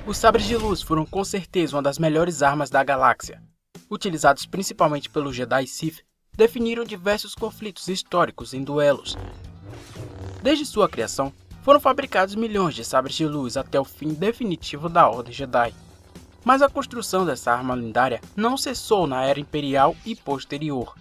Os sabres de luz foram com certeza uma das melhores armas da galáxia. Utilizados principalmente pelos Jedi Sith, definiram diversos conflitos históricos em duelos. Desde sua criação, foram fabricados milhões de sabres de luz até o fim definitivo da Ordem Jedi. Mas a construção dessa arma lendária não cessou na Era Imperial e posterior.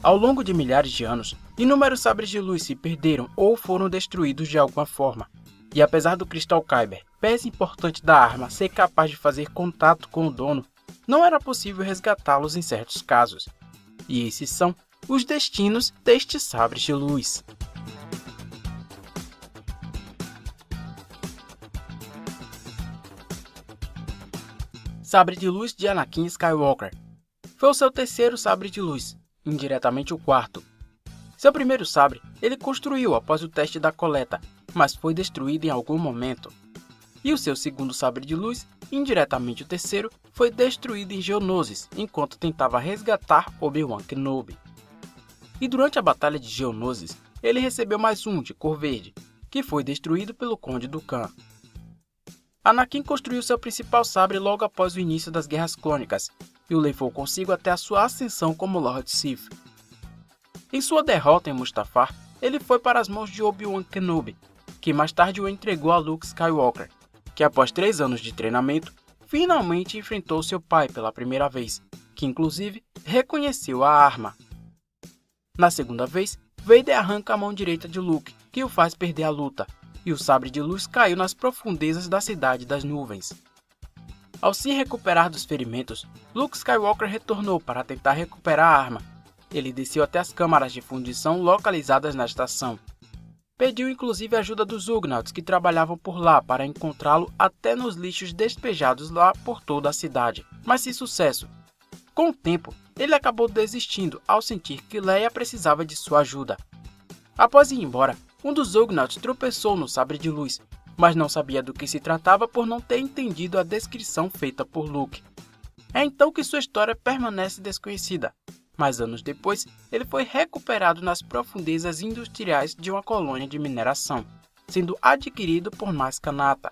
Ao longo de milhares de anos, inúmeros sabres de luz se perderam ou foram destruídos de alguma forma. E apesar do Cristal Kyber, peça importante da arma, ser capaz de fazer contato com o dono, não era possível resgatá-los em certos casos. E esses são os destinos destes sabres de luz. Sabre de luz de Anakin Skywalker. Foi o seu terceiro sabre de luz, indiretamente o quarto. Seu primeiro sabre ele construiu após o teste da coleta, mas foi destruído em algum momento. E o seu segundo sabre de luz, indiretamente o terceiro, foi destruído em Geonosis, enquanto tentava resgatar Obi-Wan Kenobi. E durante a batalha de Geonosis, ele recebeu mais um de cor verde, que foi destruído pelo Conde Dooku. Anakin construiu seu principal sabre logo após o início das Guerras Clônicas, e o levou consigo até a sua ascensão como Lord Sith. Em sua derrota em Mustafar, ele foi para as mãos de Obi-Wan Kenobi, que mais tarde o entregou a Luke Skywalker, que após 3 anos de treinamento, finalmente enfrentou seu pai pela primeira vez, que inclusive reconheceu a arma. Na segunda vez, Vader arranca a mão direita de Luke, que o faz perder a luta, e o sabre de luz caiu nas profundezas da Cidade das Nuvens. Ao se recuperar dos ferimentos, Luke Skywalker retornou para tentar recuperar a arma. Ele desceu até as câmaras de fundição localizadas na estação. Pediu inclusive a ajuda dos Ugnaughts que trabalhavam por lá para encontrá-lo até nos lixos despejados lá por toda a cidade, mas sem sucesso. Com o tempo, ele acabou desistindo ao sentir que Leia precisava de sua ajuda. Após ir embora, um dos Ugnaughts tropeçou no sabre de luz, mas não sabia do que se tratava por não ter entendido a descrição feita por Luke. É então que sua história permanece desconhecida, mas anos depois ele foi recuperado nas profundezas industriais de uma colônia de mineração, sendo adquirido por Maz Kanata.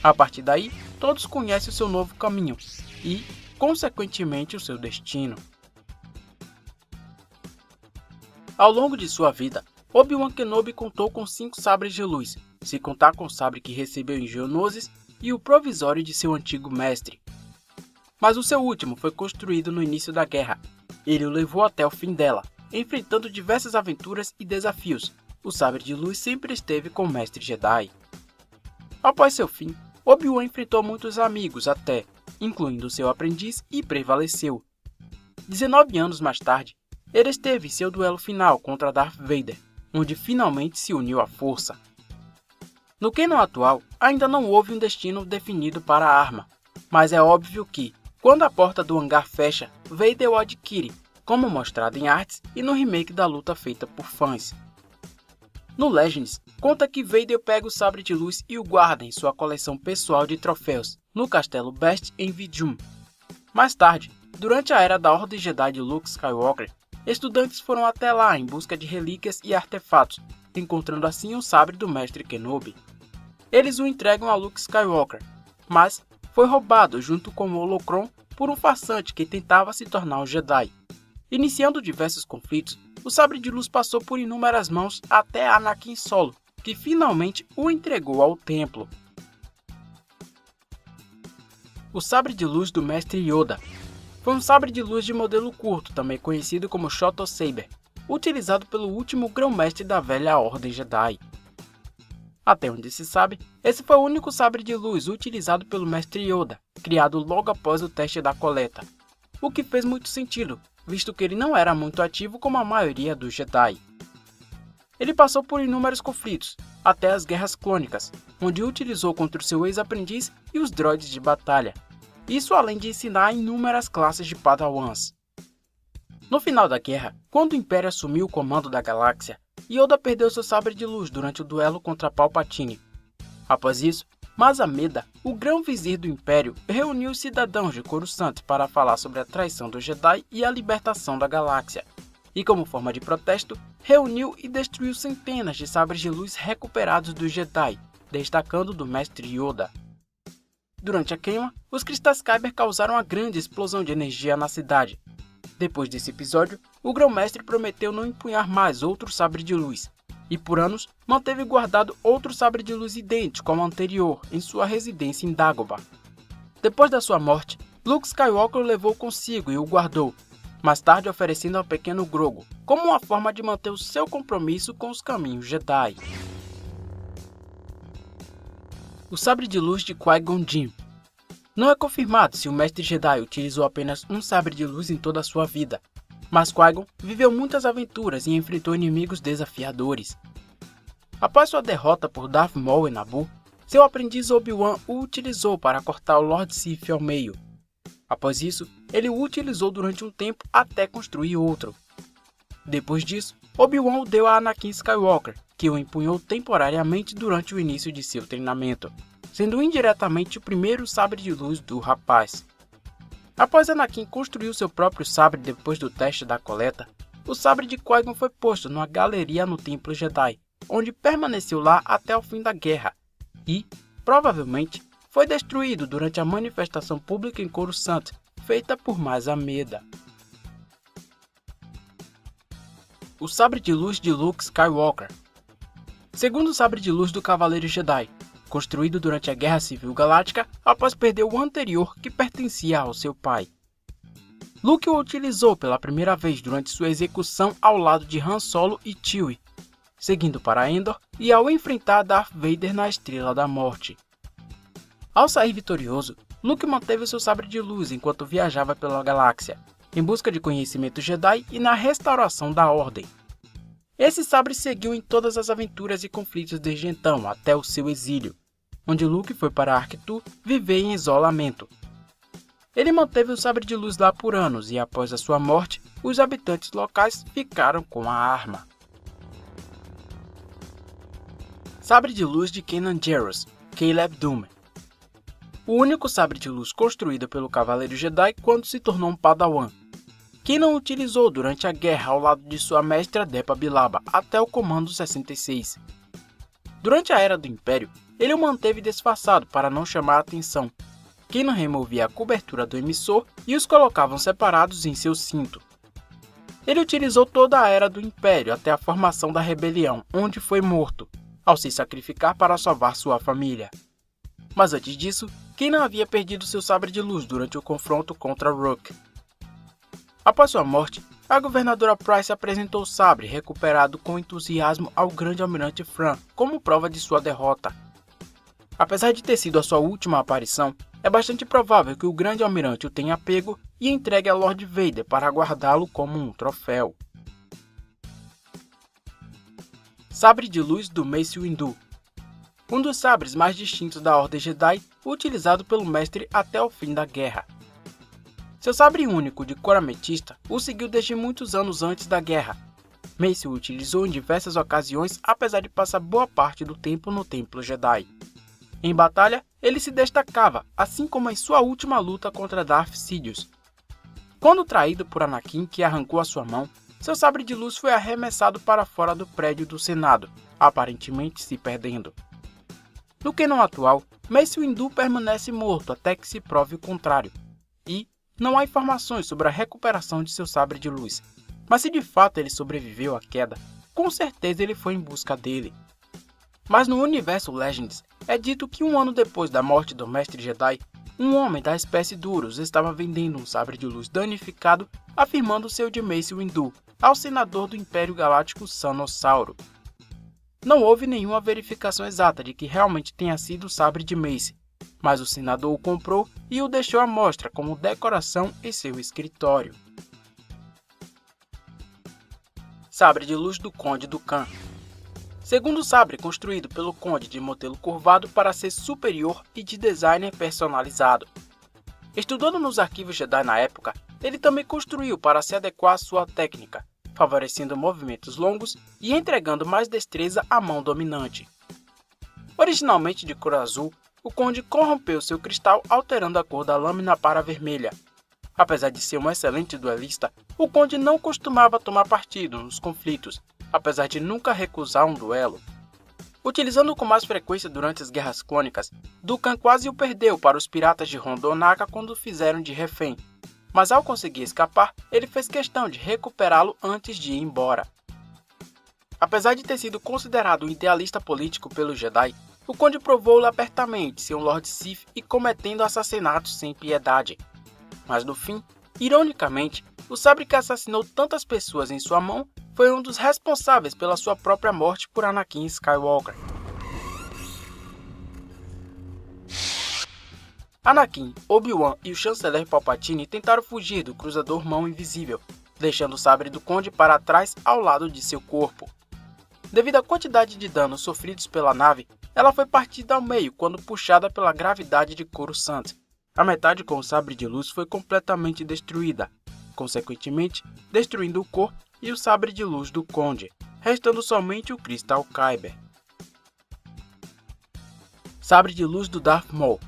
A partir daí, todos conhecem o seu novo caminho e, consequentemente, o seu destino. Ao longo de sua vida, Obi-Wan Kenobi contou com 5 sabres de luz, se contar com o sabre que recebeu em Geonosis e o provisório de seu antigo mestre. Mas o seu último foi construído no início da guerra. Ele o levou até o fim dela, enfrentando diversas aventuras e desafios. O sabre de luz sempre esteve com o mestre Jedi. Após seu fim, Obi-Wan enfrentou muitos amigos até, incluindo seu aprendiz, e prevaleceu. 19 anos mais tarde, ele esteve em seu duelo final contra Darth Vader, onde finalmente se uniu à força. No canon atual, ainda não houve um destino definido para a arma, mas é óbvio que, quando a porta do hangar fecha, Vader o adquire, como mostrado em artes e no remake da luta feita por fãs. No Legends, conta que Vader pega o sabre de luz e o guarda em sua coleção pessoal de troféus, no Castelo Best em Vidjum. Mais tarde, durante a era da Ordem Jedi de Luke Skywalker, estudantes foram até lá em busca de relíquias e artefatos, encontrando assim o sabre do mestre Kenobi. Eles o entregam a Luke Skywalker, mas foi roubado junto com o Holocron por um farsante que tentava se tornar um Jedi. Iniciando diversos conflitos, o sabre de luz passou por inúmeras mãos até Anakin Solo, que finalmente o entregou ao templo. O sabre de luz do mestre Yoda foi um sabre de luz de modelo curto, também conhecido como Shoto Saber, utilizado pelo último grão-mestre da velha Ordem Jedi. Até onde se sabe, esse foi o único sabre de luz utilizado pelo mestre Yoda, criado logo após o teste da coleta, o que fez muito sentido, visto que ele não era muito ativo como a maioria dos Jedi. Ele passou por inúmeros conflitos, até as Guerras Clônicas, onde utilizou contra o seu ex-aprendiz e os droids de batalha, isso além de ensinar inúmeras classes de Padawans. No final da guerra, quando o Império assumiu o comando da galáxia, Yoda perdeu seu sabre de luz durante o duelo contra Palpatine. Após isso, Mas Ameda, o grão-vizir do Império, reuniu os cidadãos de Coruscant para falar sobre a traição dos Jedi e a libertação da galáxia. E como forma de protesto, reuniu e destruiu centenas de sabres de luz recuperados dos Jedi, destacando do Mestre Yoda. Durante a queima, os cristais Kyber causaram uma grande explosão de energia na cidade. Depois desse episódio, o Grão-Mestre prometeu não empunhar mais outro sabre de luz, e por anos manteve guardado outro sabre de luz idêntico ao anterior em sua residência em Dagobah. Depois da sua morte, Luke Skywalker o levou consigo e o guardou, mais tarde oferecendo ao pequeno Grogu, como uma forma de manter o seu compromisso com os caminhos Jedi. O sabre de luz de Qui-Gon Jinn. Não é confirmado se o mestre Jedi utilizou apenas um sabre de luz em toda a sua vida, mas Qui-Gon viveu muitas aventuras e enfrentou inimigos desafiadores. Após sua derrota por Darth Maul em Naboo, seu aprendiz Obi-Wan o utilizou para cortar o Lord Sith ao meio. Após isso, ele o utilizou durante um tempo até construir outro. Depois disso, Obi-Wan o deu a Anakin Skywalker, que o empunhou temporariamente durante o início de seu treinamento, sendo indiretamente o primeiro sabre de luz do rapaz. Após Anakin construir seu próprio sabre depois do teste da coleta, o sabre de Qui-Gon foi posto numa galeria no Templo Jedi, onde permaneceu lá até o fim da guerra, e, provavelmente, foi destruído durante a manifestação pública em Coruscant, feita por Mais Ameda. O sabre de luz de Luke Skywalker. Segundo o sabre de luz do Cavaleiro Jedi, construído durante a Guerra Civil Galáctica após perder o anterior que pertencia ao seu pai. Luke o utilizou pela primeira vez durante sua execução ao lado de Han Solo e Chewie, seguindo para Endor e ao enfrentar Darth Vader na Estrela da Morte. Ao sair vitorioso, Luke manteve seu sabre de luz enquanto viajava pela galáxia, em busca de conhecimento Jedi e na restauração da Ordem. Esse sabre seguiu em todas as aventuras e conflitos desde então até o seu exílio, onde Luke foi para Arctu viver em isolamento. Ele manteve o sabre de luz lá por anos e após a sua morte, os habitantes locais ficaram com a arma. Sabre de luz de Kanan Jarrus, Caleb Dume. O único sabre de luz construído pelo Cavaleiro Jedi quando se tornou um Padawan. Kanan utilizou durante a guerra ao lado de sua mestra Depa Billaba até o Comando 66. Durante a Era do Império, ele o manteve disfarçado para não chamar a atenção. Kanan removia a cobertura do emissor e os colocavam separados em seu cinto. Ele utilizou toda a Era do Império até a formação da rebelião, onde foi morto, ao se sacrificar para salvar sua família. Mas antes disso, Kanan havia perdido seu sabre de luz durante o confronto contra Rook. Após sua morte, a governadora Price apresentou o sabre recuperado com entusiasmo ao grande almirante Thrawn como prova de sua derrota. Apesar de ter sido a sua última aparição, é bastante provável que o grande almirante o tenha pego e entregue a Lord Vader para guardá-lo como um troféu. Sabre de luz do Mace Windu. Um dos sabres mais distintos da Ordem Jedi, utilizado pelo mestre até o fim da guerra. Seu sabre único de cor ametista o seguiu desde muitos anos antes da guerra. Mace o utilizou em diversas ocasiões, apesar de passar boa parte do tempo no Templo Jedi. Em batalha, ele se destacava, assim como em sua última luta contra Darth Sidious. Quando traído por Anakin, que arrancou a sua mão, seu sabre de luz foi arremessado para fora do prédio do Senado, aparentemente se perdendo. No canon atual, Mace Windu permanece morto até que se prove o contrário, e não há informações sobre a recuperação de seu sabre de luz, mas se de fato ele sobreviveu à queda, com certeza ele foi em busca dele. Mas no universo Legends, é dito que um ano depois da morte do Mestre Jedi, um homem da espécie Duros estava vendendo um sabre de luz danificado, afirmando ser o de Mace Windu, ao senador do Império Galáctico Sanossauro. Não houve nenhuma verificação exata de que realmente tenha sido o sabre de Mace, mas o senador o comprou e o deixou à mostra como decoração em seu escritório. Sabre de luz do Conde Dooku. Segundo sabre construído pelo Conde de modelo curvado para ser superior e de designer personalizado. Estudando nos arquivos Jedi na época, ele também construiu para se adequar à sua técnica, favorecendo movimentos longos e entregando mais destreza à mão dominante. Originalmente de cor azul, o Conde corrompeu seu cristal alterando a cor da lâmina para vermelha. Apesar de ser um excelente duelista, o Conde não costumava tomar partido nos conflitos, apesar de nunca recusar um duelo. Utilizando-o com mais frequência durante as Guerras Clônicas, Duncan quase o perdeu para os piratas de Rondonaka quando o fizeram de refém, mas ao conseguir escapar, ele fez questão de recuperá-lo antes de ir embora. Apesar de ter sido considerado um idealista político pelos Jedi, o Conde provou-lhe abertamente ser um Lord Sith e cometendo assassinatos sem piedade. Mas no fim, ironicamente, o sabre que assassinou tantas pessoas em sua mão foi um dos responsáveis pela sua própria morte por Anakin Skywalker. Anakin, Obi-Wan e o chanceler Palpatine tentaram fugir do cruzador Mão Invisível, deixando o sabre do Conde para trás ao lado de seu corpo. Devido à quantidade de danos sofridos pela nave, ela foi partida ao meio quando puxada pela gravidade de Coruscant. A metade com o sabre de luz foi completamente destruída, consequentemente destruindo o corpo e o sabre de luz do Conde, restando somente o Crystal Kyber. Sabre de luz do Darth Maul.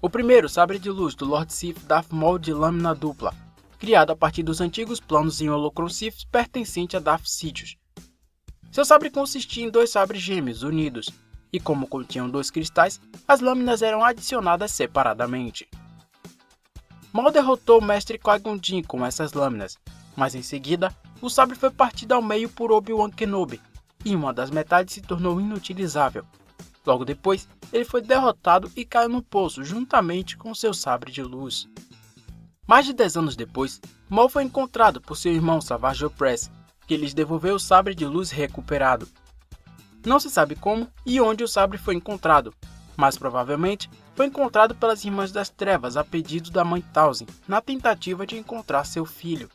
O primeiro sabre de luz do Lord Sith Darth Maul de lâmina dupla, criado a partir dos antigos planos em Holocron Sith pertencente a Darth Sidious. Seu sabre consistia em 2 sabres gêmeos unidos, e como continham 2 cristais, as lâminas eram adicionadas separadamente. Maul derrotou o mestre Qui-Gon Jinn com essas lâminas, mas em seguida, o sabre foi partido ao meio por Obi-Wan Kenobi, e uma das metades se tornou inutilizável. Logo depois, ele foi derrotado e caiu no poço juntamente com seu sabre de luz. Mais de 10 anos depois, Maul foi encontrado por seu irmão Savage Opress, que lhes devolveu o sabre de luz recuperado. Não se sabe como e onde o sabre foi encontrado, mas provavelmente foi encontrado pelas Irmãs das Trevas a pedido da mãe Talzin, na tentativa de encontrar seu filho.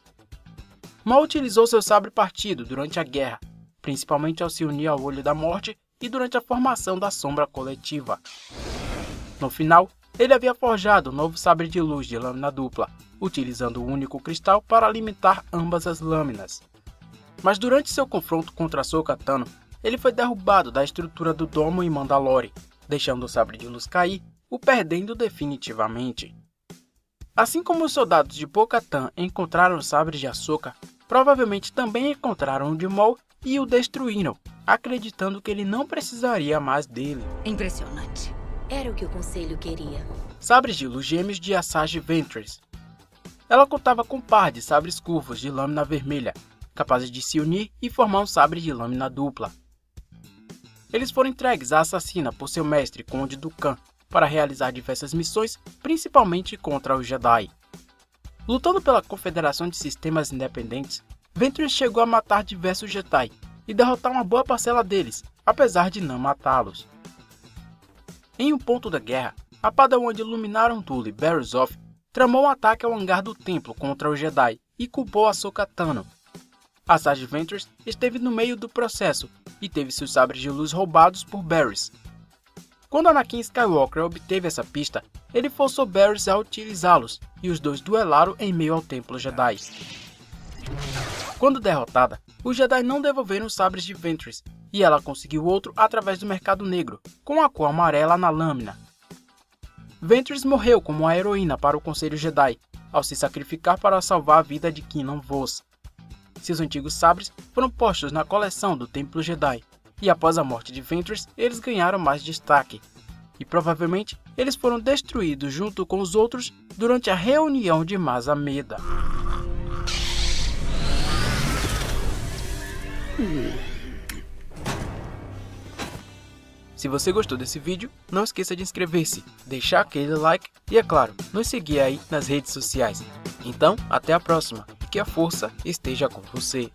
Maul utilizou seu sabre partido durante a guerra, principalmente ao se unir ao Olho da Morte e durante a formação da Sombra Coletiva. No final, ele havia forjado um novo sabre de luz de lâmina dupla, utilizando o único cristal para alimentar ambas as lâminas. Mas durante seu confronto contra Ahsoka Tano, ele foi derrubado da estrutura do domo em Mandalore, deixando o sabre de luz cair, o perdendo definitivamente. Assim como os soldados de Bo-Katan encontraram o sabre de Ahsoka, provavelmente também encontraram o de Maul e o destruíram, acreditando que ele não precisaria mais dele. Impressionante. Era o que o conselho queria. Sabres de luz gêmeos de Asajj Ventress. Ela contava com um par de sabres curvos de lâmina vermelha, capazes de se unir e formar um sabre de lâmina dupla. Eles foram entregues à assassina por seu mestre Conde Dooku para realizar diversas missões, principalmente contra os Jedi. Lutando pela Confederação de Sistemas Independentes, Ventress chegou a matar diversos Jedi e derrotar uma boa parcela deles, apesar de não matá-los. Em um ponto da guerra, a Padawan de Illuminarum Dully Berezoth tramou um ataque ao hangar do templo contra os Jedi e culpou Ahsoka Tano. Asajj Ventress esteve no meio do processo e teve seus sabres de luz roubados por Barriss. Quando Anakin Skywalker obteve essa pista, ele forçou Barriss a utilizá-los e os dois duelaram em meio ao Templo Jedi. Quando derrotada, os Jedi não devolveram os sabres de Ventress e ela conseguiu outro através do Mercado Negro, com a cor amarela na lâmina. Ventress morreu como uma heroína para o Conselho Jedi, ao se sacrificar para salvar a vida de Kanan Vos. Seus antigos sabres foram postos na coleção do Templo Jedi, e após a morte de Ventress, eles ganharam mais destaque. E provavelmente, eles foram destruídos junto com os outros durante a reunião de Mas Amedda. Se você gostou desse vídeo, não esqueça de inscrever-se, deixar aquele like e, é claro, nos seguir aí nas redes sociais. Então, até a próxima e que a força esteja com você.